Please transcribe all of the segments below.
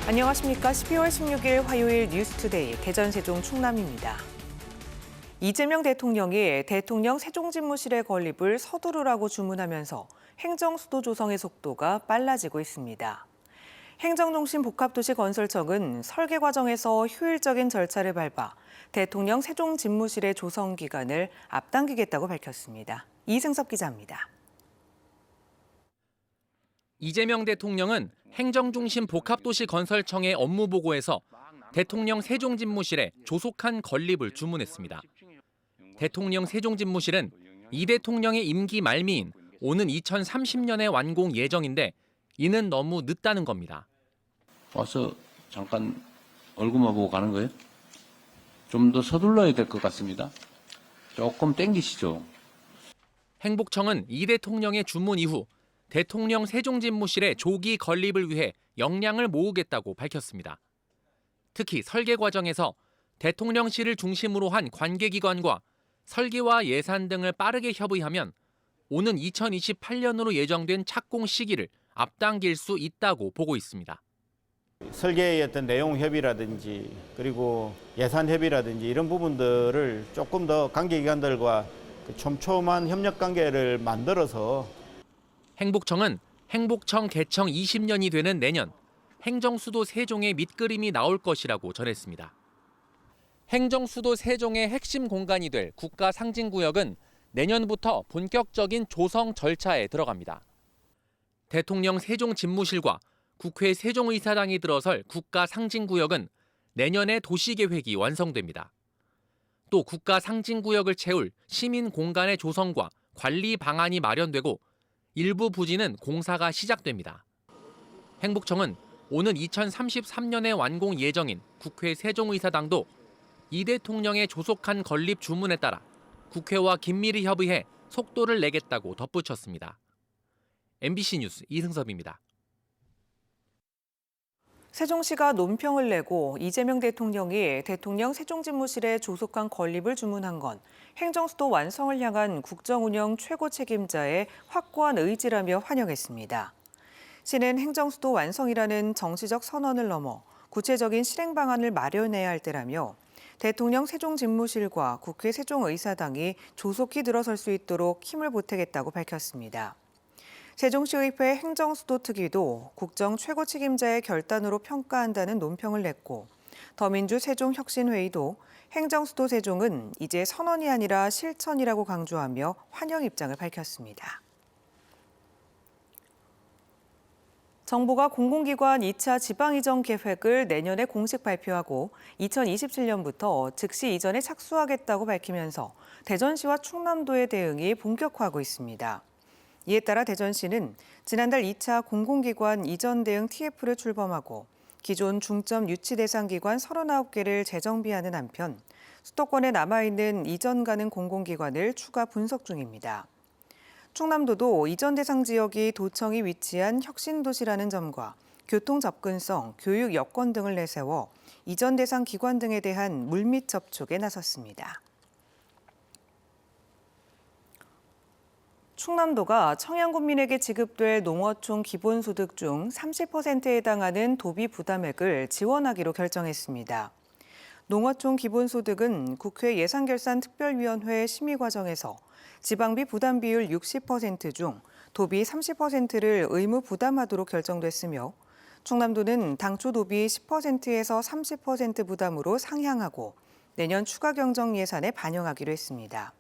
안녕하십니까. 12월 16일 화요일 뉴스투데이 대전 세종 충남입니다. 이재명 대통령이 대통령 세종집무실의 건립을 서두르라고 주문하면서 행정수도 조성의 속도가 빨라지고 있습니다. 행정중심 복합도시 건설청은 설계 과정에서 효율적인 절차를 밟아 대통령 세종집무실의 조성 기간을 앞당기겠다고 밝혔습니다. 이승섭 기자입니다. 이재명 대통령은 행정중심 복합도시 건설청의 업무 보고에서 대통령 세종집무실의 조속한 건립을 주문했습니다. 대통령 세종집무실은 이 대통령의 임기 말미인 오는 2030년에 완공 예정인데 이는 너무 늦다는 겁니다. 와서 잠깐 얼굴만 보고 가는 거예요? 좀 더 서둘러야 될 것 같습니다. 조금 땡기시죠. 행복청은 이 대통령의 주문 이후 대통령 세종집무실의 조기 건립을 위해 역량을 모으겠다고 밝혔습니다. 특히 설계 과정에서 대통령실을 중심으로 한 관계기관과 설계와 예산 등을 빠르게 협의하면 오는 2028년으로 예정된 착공 시기를 앞당길 수 있다고 보고 있습니다. 설계의 어떤 내용 협의라든지 그리고 예산 협의라든지 이런 부분들을 조금 더 관계기관들과 촘촘한 협력 관계를 만들어서 행복청은 행복청 개청 20년이 되는 내년 행정수도 세종의 밑그림이 나올 것이라고 전했습니다. 행정수도 세종의 핵심 공간이 될 국가상징구역은 내년부터 본격적인 조성 절차에 들어갑니다. 대통령 세종집무실과 국회 세종의사당이 들어설 국가상징구역은 내년에 도시계획이 완성됩니다. 또 국가상징구역을 채울 시민공간의 조성과 관리 방안이 마련되고 일부 부지는 공사가 시작됩니다. 행복청은 오는 2033년에 완공 예정인 국회 세종의사당도 이 대통령의 조속한 건립 주문에 따라 국회와 긴밀히 협의해 속도를 내겠다고 덧붙였습니다. MBC 뉴스 이승섭입니다. 세종시가 논평을 내고 이재명 대통령이 대통령 세종집무실의 조속한 건립을 주문한 건 행정수도 완성을 향한 국정운영 최고 책임자의 확고한 의지라며 환영했습니다. 시는 행정수도 완성이라는 정치적 선언을 넘어 구체적인 실행 방안을 마련해야 할 때라며 대통령 세종집무실과 국회 세종의사당이 조속히 들어설 수 있도록 힘을 보태겠다고 밝혔습니다. 세종시의회 행정수도특위도 국정 최고 책임자의 결단으로 평가한다는 논평을 냈고 더민주 세종혁신회의도 행정수도 세종은 이제 선언이 아니라 실천이라고 강조하며 환영 입장을 밝혔습니다. 정부가 공공기관 2차 지방이전 계획을 내년에 공식 발표하고 2027년부터 즉시 이전에 착수하겠다고 밝히면서 대전시와 충남도의 대응이 본격화하고 있습니다. 이에 따라 대전시는 지난달 2차 공공기관 이전 대응 TF를 출범하고 기존 중점 유치 대상 기관 39개를 재정비하는 한편 수도권에 남아있는 이전 가능 공공기관을 추가 분석 중입니다. 충남도도 이전 대상 지역이 도청이 위치한 혁신도시라는 점과 교통 접근성, 교육 여건 등을 내세워 이전 대상 기관 등에 대한 물밑 접촉에 나섰습니다. 충남도가 청양군민에게 지급될 농어촌 기본소득 중 30%에 해당하는 도비 부담액을 지원하기로 결정했습니다. 농어촌 기본소득은 국회 예산결산특별위원회 심의 과정에서 지방비 부담 비율 60% 중 도비 30%를 의무 부담하도록 결정됐으며 충남도는 당초 도비 10%에서 30% 부담으로 상향하고 내년 추가 경정 예산에 반영하기로 했습니다.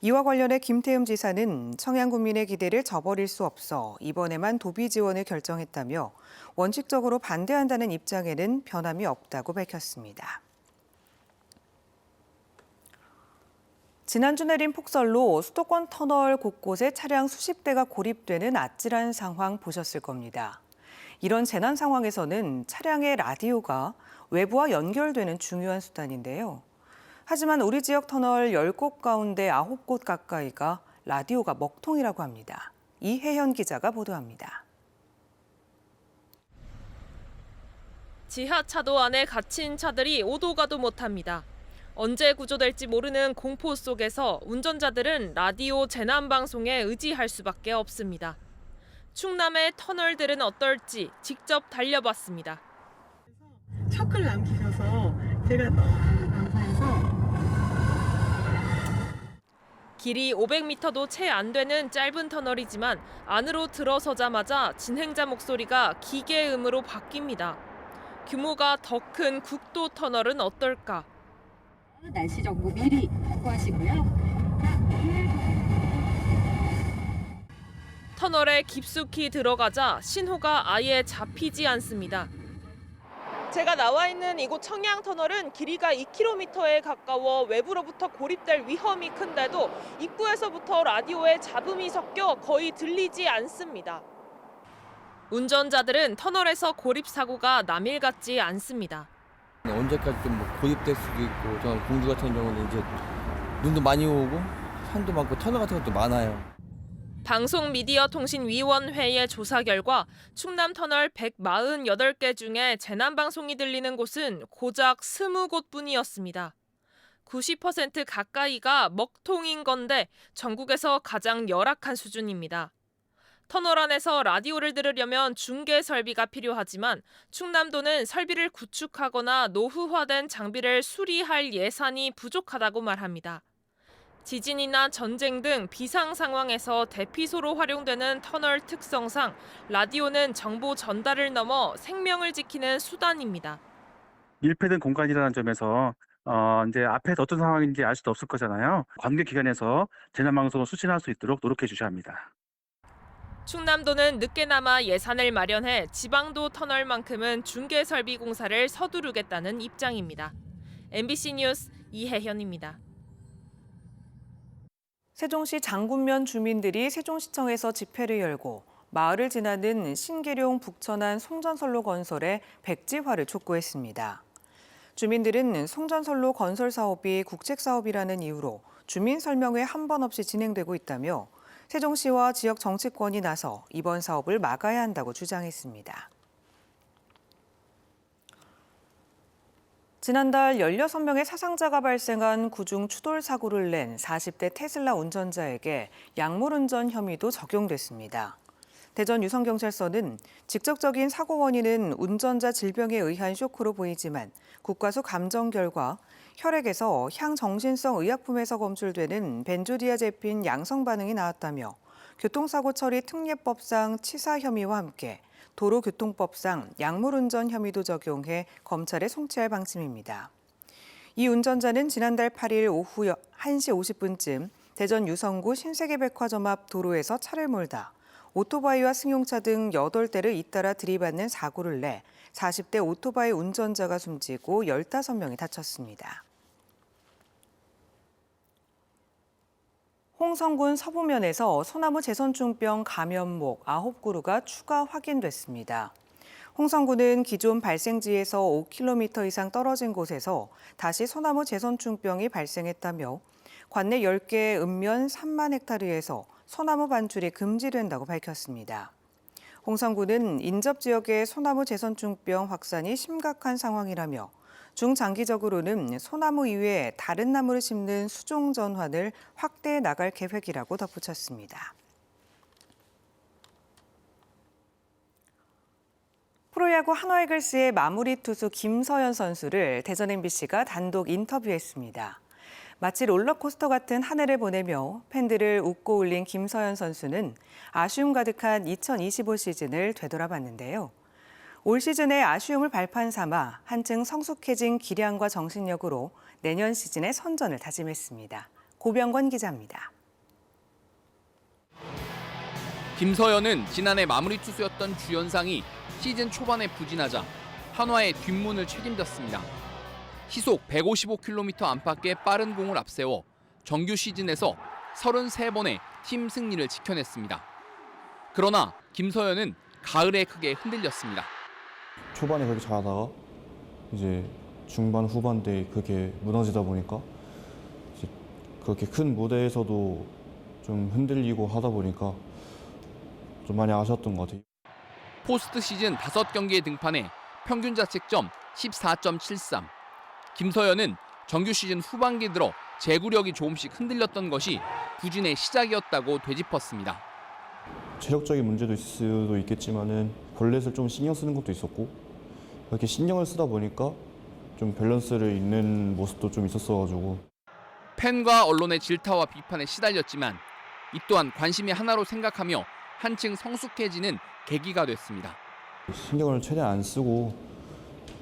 이와 관련해 김태흠 지사는 청양군민의 기대를 저버릴 수 없어 이번에만 도비 지원을 결정했다며 원칙적으로 반대한다는 입장에는 변함이 없다고 밝혔습니다. 지난주 내린 폭설로 수도권 터널 곳곳에 차량 수십 대가 고립되는 아찔한 상황 보셨을 겁니다. 이런 재난 상황에서는 차량의 라디오가 외부와 연결되는 중요한 수단인데요. 하지만 우리 지역 터널 10곳 가운데 9곳 가까이가 라디오가 먹통이라고 합니다. 이혜현 기자가 보도합니다. 지하차도 안에 갇힌 차들이 오도 가도 못합니다. 언제 구조될지 모르는 공포 속에서 운전자들은 라디오 재난방송에 의지할 수밖에 없습니다. 충남의 터널들은 어떨지 직접 달려봤습니다. 초크를 남기셔서 제가 너무 감사해서. 길이 500m도 채 안 되는 짧은 터널이지만 안으로 들어서자마자 진행자 목소리가 기계음으로 바뀝니다. 규모가 더 큰 국도 터널은 어떨까? 날씨 정보 미리 확보하시고요. 터널에 깊숙이 들어가자 신호가 아예 잡히지 않습니다. 제가 나와 있는 이곳 청양터널은 길이가 2km에 가까워 외부로부터 고립될 위험이 큰데도 입구에서부터 라디오에 잡음이 섞여 거의 들리지 않습니다. 운전자들은 터널에서 고립 사고가 남일 같지 않습니다. 언제까지 좀 고립될 수도 있고, 저 공주 같은 경우는 이제 눈도 많이 오고 산도 많고 터널 같은 것도 많아요. 방송미디어통신위원회의 조사 결과 충남터널 148개 중에 재난방송이 들리는 곳은 고작 20곳뿐이었습니다. 90% 가까이가 먹통인 건데 전국에서 가장 열악한 수준입니다. 터널 안에서 라디오를 들으려면 중계 설비가 필요하지만 충남도는 설비를 구축하거나 노후화된 장비를 수리할 예산이 부족하다고 말합니다. 지진이나 전쟁 등 비상 상황에서 대피소로 활용되는 터널 특성상 라디오는 정보 전달을 넘어 생명을 지키는 수단입니다. 밀폐된 공간이라는 점에서 이제 앞에서 어떤 상황인지 알 수도 없을 거잖아요. 관계기관에서 재난방송을 수신할 수 있도록 노력해 주셔야 합니다. 충남도는 늦게나마 예산을 마련해 지방도 터널만큼은 중계 설비 공사를 서두르겠다는 입장입니다. MBC 뉴스 이혜현입니다. 세종시 장군면 주민들이 세종시청에서 집회를 열고 마을을 지나는 신계룡 북천안 송전선로 건설에 백지화를 촉구했습니다. 주민들은 송전선로 건설 사업이 국책사업이라는 이유로 주민 설명회 한 번 없이 진행되고 있다며 세종시와 지역 정치권이 나서 이번 사업을 막아야 한다고 주장했습니다. 지난달 16명의 사상자가 발생한 구중 추돌 사고를 낸 40대 테슬라 운전자에게 약물운전 혐의도 적용됐습니다. 대전 유성경찰서는 직접적인 사고 원인은 운전자 질병에 의한 쇼크로 보이지만 국과수 감정 결과 혈액에서 향정신성 의약품에서 검출되는 벤조디아제핀 양성 반응이 나왔다며 교통사고 처리 특례법상 치사 혐의와 함께 도로교통법상 약물운전 혐의도 적용해 검찰에 송치할 방침입니다. 이 운전자는 지난달 8일 오후 1시 50분쯤 대전 유성구 신세계백화점 앞 도로에서 차를 몰다 오토바이와 승용차 등 8대를 잇따라 들이받는 사고를 내 40대 오토바이 운전자가 숨지고 15명이 다쳤습니다. 홍성군 서부면에서 소나무 재선충병 감염목 9그루가 추가 확인됐습니다. 홍성군은 기존 발생지에서 5km 이상 떨어진 곳에서 다시 소나무 재선충병이 발생했다며 관내 10개 읍면 3만 헥타르에서 소나무 반출이 금지된다고 밝혔습니다. 홍성군은 인접 지역의 소나무 재선충병 확산이 심각한 상황이라며 중장기적으로는 소나무 이외에 다른 나무를 심는 수종 전환을 확대해 나갈 계획이라고 덧붙였습니다. 프로야구 한화이글스의 마무리 투수 김서현 선수를 대전 MBC가 단독 인터뷰했습니다. 마치 롤러코스터 같은 한 해를 보내며 팬들을 웃고 울린 김서현 선수는 아쉬움 가득한 2025 시즌을 되돌아봤는데요. 올 시즌의 아쉬움을 발판 삼아 한층 성숙해진 기량과 정신력으로 내년 시즌의 선전을 다짐했습니다. 고병권 기자입니다. 김서현은 지난해 마무리 투수였던 주연상이 시즌 초반에 부진하자 한화의 뒷문을 책임졌습니다. 시속 155km 안팎의 빠른 공을 앞세워 정규 시즌에서 33번의 팀 승리를 지켜냈습니다. 그러나 김서현은 가을에 크게 흔들렸습니다. 초반에 그렇게 잘하다가 이제 중반 후반대에 그렇게 무너지다 보니까 이제 그렇게 큰 무대에서도 좀 흔들리고 하다 보니까 좀 많이 아쉬웠던 것 같아요. 포스트 시즌 5경기에 등판해 평균 자책점 14.73. 김서현은 정규 시즌 후반기 들어 제구력이 조금씩 흔들렸던 것이 부진의 시작이었다고 되짚었습니다. 체력적인 문제도 있을 수도 있겠지만은 볼넷을 좀 신경 쓰는 것도 있었고 이렇게 신경을 쓰다 보니까 좀 밸런스를 잃는 모습도 좀 있었어가지고 팬과 언론의 질타와 비판에 시달렸지만 이 또한 관심이 하나로 생각하며 한층 성숙해지는 계기가 됐습니다. 신경을 최대한 안 쓰고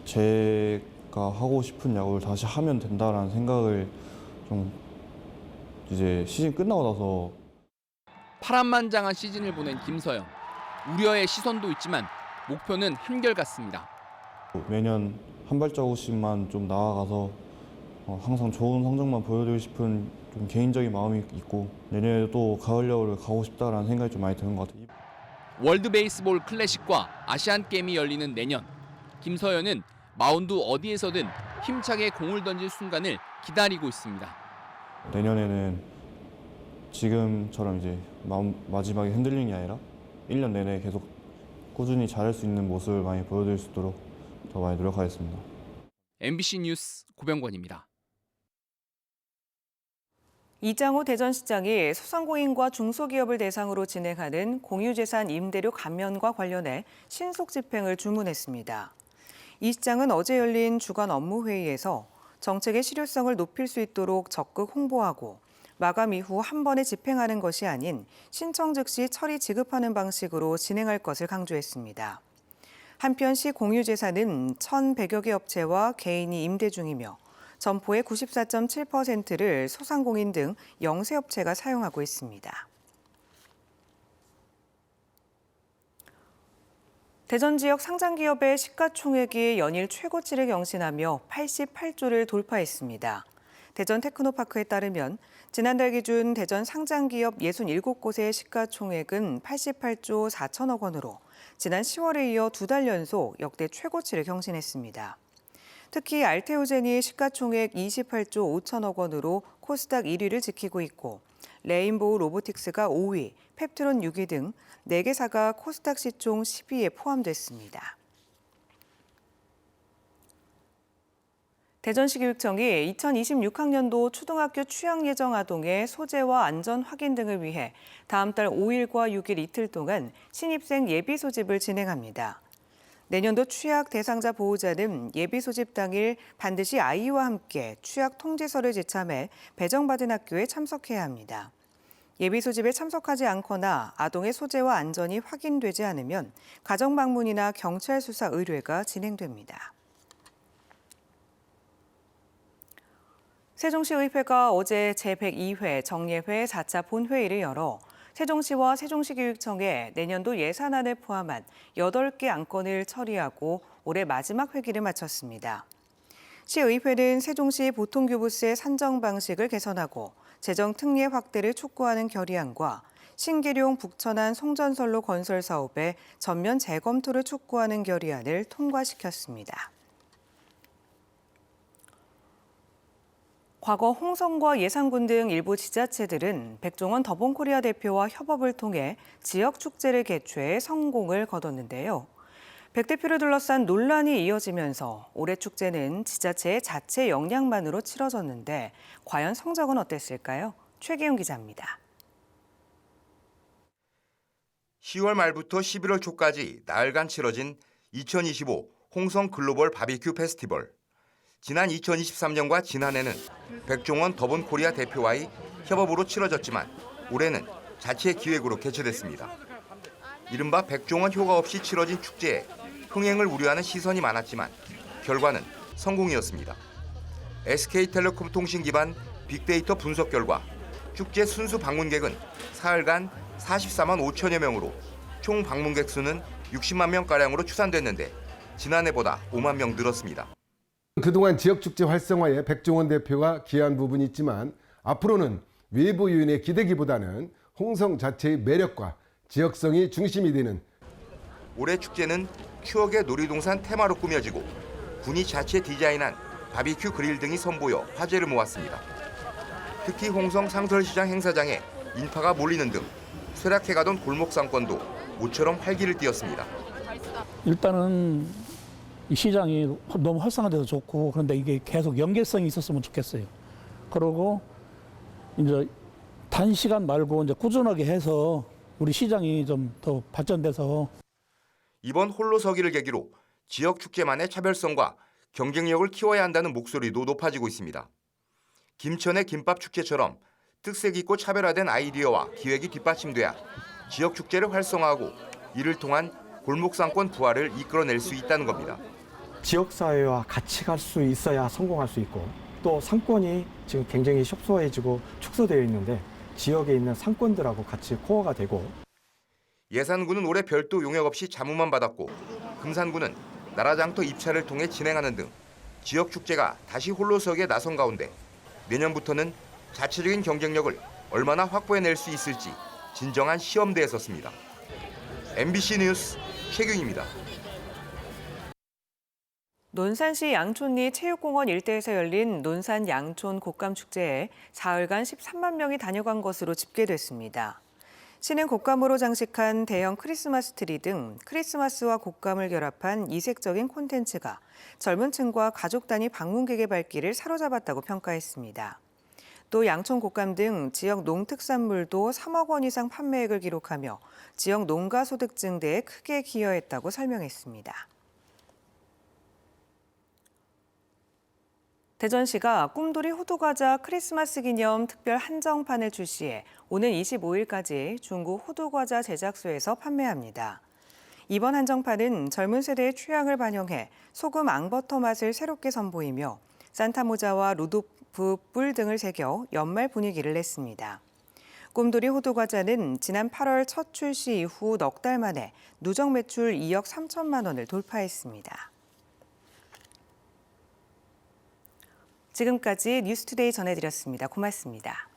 제가 하고 싶은 야구를 다시 하면 된다라는 생각을 좀 이제 시즌 끝나고 나서 파란만장한 시즌을 보낸 김서영. 우려의 시선도 있지만 목표는 한결같습니다. 매년 한 발자국씩만 좀 나아가서 항상 좋은 성적만 보여드리고 싶은 좀 개인적인 마음이 있고 내년에도 가을 야구를 가고 싶다라는 생각이 좀 많이 드는 것 같아요. 월드 베이스볼 클래식과 아시안 게임이 열리는 내년, 김서현은 마운드 어디에서든 힘차게 공을 던질 순간을 기다리고 있습니다. 내년에는 지금처럼 이제 마지막에 흔들리는 게 아니라 1년 내내 계속 꾸준히 잘할 수 있는 모습을 많이 보여드릴 수 있도록 더 많이 노력하겠습니다. MBC 뉴스 고병권입니다. 이장호 대전시장이 소상공인과 중소기업을 대상으로 진행하는 공유재산 임대료 감면과 관련해 신속 집행을 주문했습니다. 이 시장은 어제 열린 주간 업무회의에서 정책의 실효성을 높일 수 있도록 적극 홍보하고 마감 이후 한 번에 집행하는 것이 아닌 신청 즉시 처리 지급하는 방식으로 진행할 것을 강조했습니다. 한편 시 공유재산은 1,100여 개 업체와 개인이 임대 중이며 점포의 94.7%를 소상공인 등 영세업체가 사용하고 있습니다. 대전 지역 상장기업의 시가총액이 연일 최고치를 경신하며 88조를 돌파했습니다. 대전 테크노파크에 따르면 지난달 기준 대전 상장기업 67곳의 시가총액은 88조 4천억 원으로 지난 10월에 이어 2달 연속 역대 최고치를 경신했습니다. 특히 알테오젠이 시가총액 28조 5천억 원으로 코스닥 1위를 지키고 있고 레인보우 로보틱스가 5위, 펩트론 6위 등 4개사가 코스닥 시총 10위에 포함됐습니다. 대전시 교육청이 2026학년도 초등학교 취학 예정 아동의 소재와 안전 확인 등을 위해 다음 달 5일과 6일 이틀 동안 신입생 예비 소집을 진행합니다. 내년도 취약 대상자 보호자는 예비 소집 당일 반드시 아이와 함께 취약 통지서를 제참해 배정받은 학교에 참석해야 합니다. 예비 소집에 참석하지 않거나 아동의 소재와 안전이 확인되지 않으면 가정 방문이나 경찰 수사 의뢰가 진행됩니다. 세종시의회가 어제 제102회 정례회 4차 본회의를 열어 세종시와 세종시교육청에 내년도 예산안을 포함한 8개 안건을 처리하고 올해 마지막 회기를 마쳤습니다. 시의회는 세종시 보통교부세 산정 방식을 개선하고 재정 특례 확대를 촉구하는 결의안과 신계룡 북천안 송전선로 건설 사업의 전면 재검토를 촉구하는 결의안을 통과시켰습니다. 과거 홍성과 예산군 등 일부 지자체들은 백종원 더본코리아 대표와 협업을 통해 지역축제를 개최해 성공을 거뒀는데요. 백 대표를 둘러싼 논란이 이어지면서 올해 축제는 지자체의 자체 역량만으로 치러졌는데 과연 성적은 어땠을까요? 최기훈 기자입니다. 10월 말부터 11월 초까지 나흘간 치러진 2025 홍성 글로벌 바비큐 페스티벌. 지난 2023년과 지난해는 백종원 더본코리아 대표와의 협업으로 치러졌지만 올해는 자체 기획으로 개최됐습니다. 이른바 백종원 효과 없이 치러진 축제에 흥행을 우려하는 시선이 많았지만 결과는 성공이었습니다. SK텔레콤 통신 기반 빅데이터 분석 결과 축제 순수 방문객은 사흘간 44만 5천여 명으로 총 방문객 수는 60만 명가량으로 추산됐는데 지난해보다 5만 명 늘었습니다. 그동안 지역축제 활성화에 백종원 대표가 기여한 부분이 있지만 앞으로는 외부 요인의 기대기보다는 홍성 자체의 매력과 지역성이 중심이 되는 올해 축제는 추억의 놀이동산 테마로 꾸며지고 군이 자체 디자인한 바비큐 그릴 등이 선보여 화제를 모았습니다. 특히 홍성 상설시장 행사장에 인파가 몰리는 등 쇠락해가던 골목 상권도 모처럼 활기를 띠었습니다. 일단은 이 시장이 너무 활성화돼서 좋고 그런데 이게 계속 연계성이 있었으면 좋겠어요. 그리고 이제 단시간 말고 이제 꾸준하게 해서 우리 시장이 좀 더 발전돼서 이번 홀로 서기를 계기로 지역 축제만의 차별성과 경쟁력을 키워야 한다는 목소리도 높아지고 있습니다. 김천의 김밥 축제처럼 특색 있고 차별화된 아이디어와 기획이 뒷받침돼야 지역 축제를 활성화하고 이를 통한 골목 상권 부활을 이끌어낼 수 있다는 겁니다. 지역사회와 같이 갈 수 있어야 성공할 수 있고 또 상권이 지금 굉장히 협소해지고 축소되어 있는데 지역에 있는 상권들하고 같이 코어가 되고 예산군은 올해 별도 용역 없이 자무만 받았고 금산군은 나라장터 입찰을 통해 진행하는 등 지역 축제가 다시 홀로서기에 나선 가운데 내년부터는 자체적인 경쟁력을 얼마나 확보해낼 수 있을지 진정한 시험대에 섰습니다. MBC 뉴스 최균입니다. 논산시 양촌리 체육공원 일대에서 열린 논산 양촌 곶감축제에 사흘간 13만 명이 다녀간 것으로 집계됐습니다. 시는 곶감으로 장식한 대형 크리스마스 트리 등 크리스마스와 곶감을 결합한 이색적인 콘텐츠가 젊은 층과 가족 단위 방문객의 발길을 사로잡았다고 평가했습니다. 또 양촌 곶감 등 지역 농특산물도 3억 원 이상 판매액을 기록하며 지역 농가 소득 증대에 크게 기여했다고 설명했습니다. 대전시가 꿈돌이 호두과자 크리스마스 기념 특별 한정판을 출시해 오는 25일까지 중국 호두과자 제작소에서 판매합니다. 이번 한정판은 젊은 세대의 취향을 반영해 소금 앙버터 맛을 새롭게 선보이며 산타모자와 루도프 뿔 등을 새겨 연말 분위기를 냈습니다. 꿈돌이 호두과자는 지난 8월 첫 출시 이후 넉 달 만에 누적 매출 2억 3천만 원을 돌파했습니다. 지금까지 뉴스투데이 전해드렸습니다. 고맙습니다.